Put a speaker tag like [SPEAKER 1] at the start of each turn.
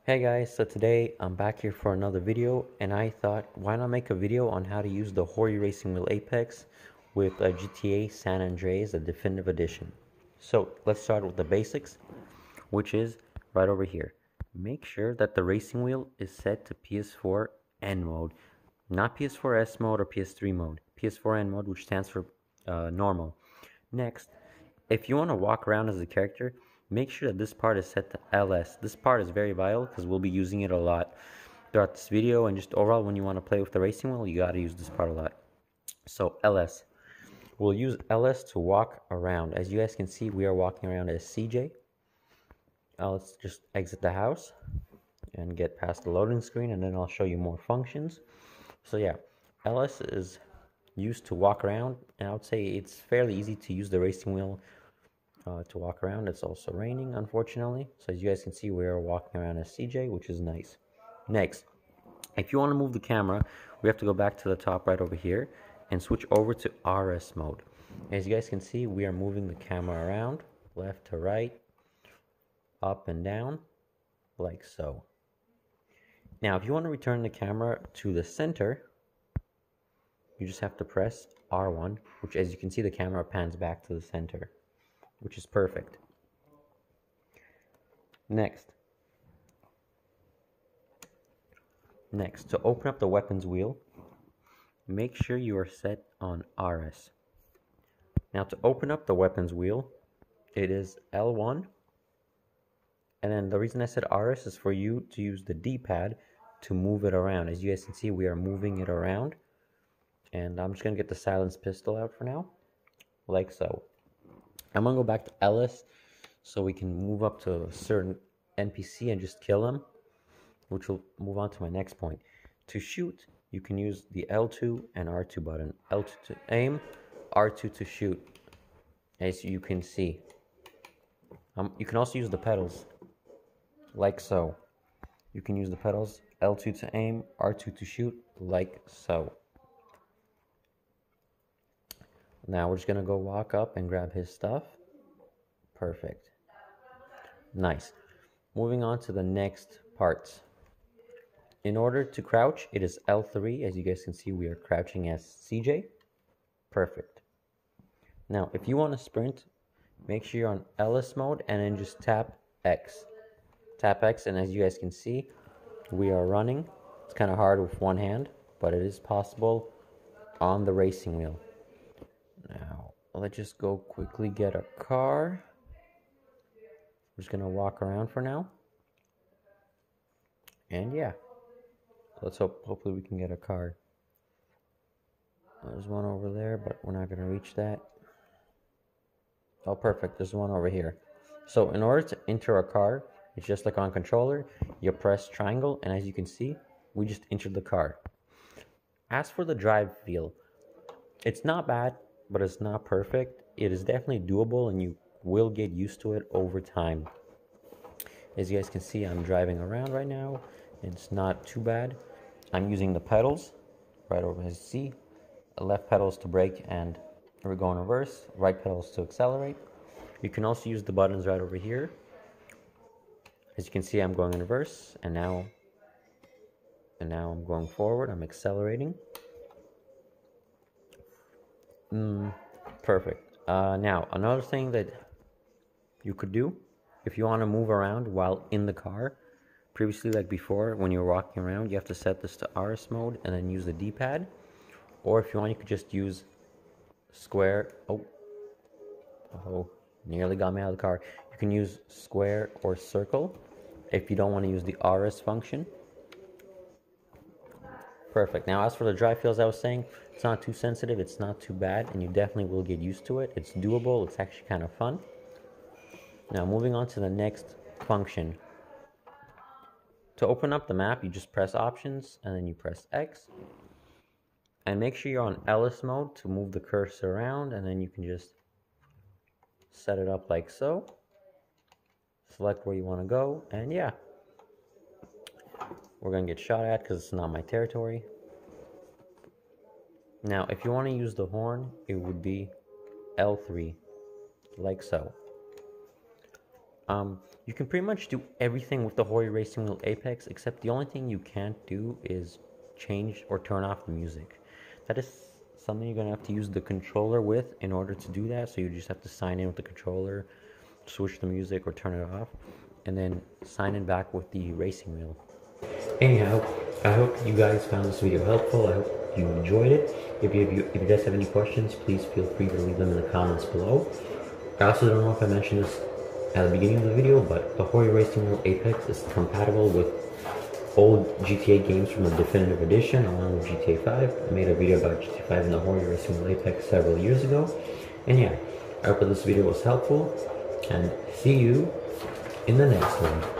[SPEAKER 1] Hey guys, so today I'm back here for another video, and I thought why not make a video on how to use the Hori Racing Wheel Apex with GTA San Andreas, the Definitive Edition. So let's start with the basics, which is right over here. Make sure that the racing wheel is set to PS4 N mode, not PS4 S mode or PS3 mode, PS4 N mode, which stands for normal. Next, if you want to walk around as a character, make sure that this part is set to LS. This part is very vital because we'll be using it a lot throughout this video, and just overall when you want to play with the racing wheel, you got to use this part a lot. So LS. We'll use LS to walk around. As you guys can see, we are walking around as CJ. Let's just exit the house and get past the loading screen, and then I'll show you more functions. So yeah, LS is used to walk around, and I would say it's fairly easy to use the racing wheel to walk around. It's also raining, unfortunately, so as you guys can see, we are walking around as CJ, which is nice. Next, if you want to move the camera, we have to go back to the top right over here and switch over to RS mode. As you guys can see, we are moving the camera around left to right, up and down, like so. Now if you want to return the camera to the center, you just have to press R1, which, as you can see, the camera pans back to the center, which is perfect. Next, to open up the weapons wheel, make sure you are set on RS. Now to open up the weapons wheel, it is L1, and then the reason I said RS is for you to use the D-pad to move it around. As you guys can see, we are moving it around, and I'm just going to get the silenced pistol out for now, like so. I'm going to go back to LS so we can move up to a certain NPC and just kill them, which will move on to my next point. To shoot, you can use the L2 and R2 button. L2 to aim, R2 to shoot, as you can see. You can also use the pedals, like so. You can use the pedals, L2 to aim, R2 to shoot, like so. Now we're just going to go walk up and grab his stuff. Perfect. Nice. Moving on to the next parts. In order to crouch, it is L3. As you guys can see, we are crouching as CJ. Perfect. Now, if you want to sprint, make sure you're on LS mode and then just tap X. Tap X, and as you guys can see, we are running. It's kind of hard with one hand, but it is possible on the racing wheel. Now, let's just go quickly get a car. I'm just going to walk around for now. And yeah, let's hopefully we can get a car. There's one over there, but we're not going to reach that. Oh, perfect. There's one over here. So in order to enter a car, it's just like on controller. You press triangle, and as you can see, we just entered the car. As for the drive feel, it's not bad, but it's not perfect. It is definitely doable, and you will get used to it over time. As you guys can see, I'm driving around right now. It's not too bad. I'm using the pedals right over, as you see. Left pedals to brake and we're going reverse. Right pedals to accelerate. You can also use the buttons right over here. As you can see, I'm going in reverse, and now I'm going forward. I'm accelerating. Perfect. Now, another thing that you could do if you want to move around while in the car, previously, like before, when you're walking around, you have to set this to RS mode and then use the D-pad. Or if you want, you could just use square. Oh, nearly got me out of the car. You can use square or circle if you don't want to use the RS function. Perfect. Now, as for the drive feel, as I was saying, it's not too sensitive, it's not too bad, and you definitely will get used to it. It's doable, it's actually kind of fun. Now, moving on to the next function. To open up the map, you just press options, and then you press X. And make sure you're on LS mode to move the cursor around, and then you can just set it up like so. Select where you want to go, and yeah. We're going to get shot at because it's not my territory. Now, if you want to use the horn, it would be L3, like so. You can pretty much do everything with the Hori Racing Wheel Apex, except the only thing you can't do is change or turn off the music. That is something you're gonna have to use the controller with in order to do that. So you just have to sign in with the controller, switch the music or turn it off, and then sign in back with the racing wheel. Anyhow, I hope you guys found this video helpful. I hope you enjoyed it. If you guys have any questions, please feel free to leave them in the comments below. I also don't know if I mentioned this at the beginning of the video, but the Hori Racing Wheel Apex is compatible with old GTA games from the Definitive Edition along with GTA 5. I made a video about GTA 5 and the Hori Racing Wheel Apex several years ago. And yeah, I hope that this video was helpful, and see you in the next one.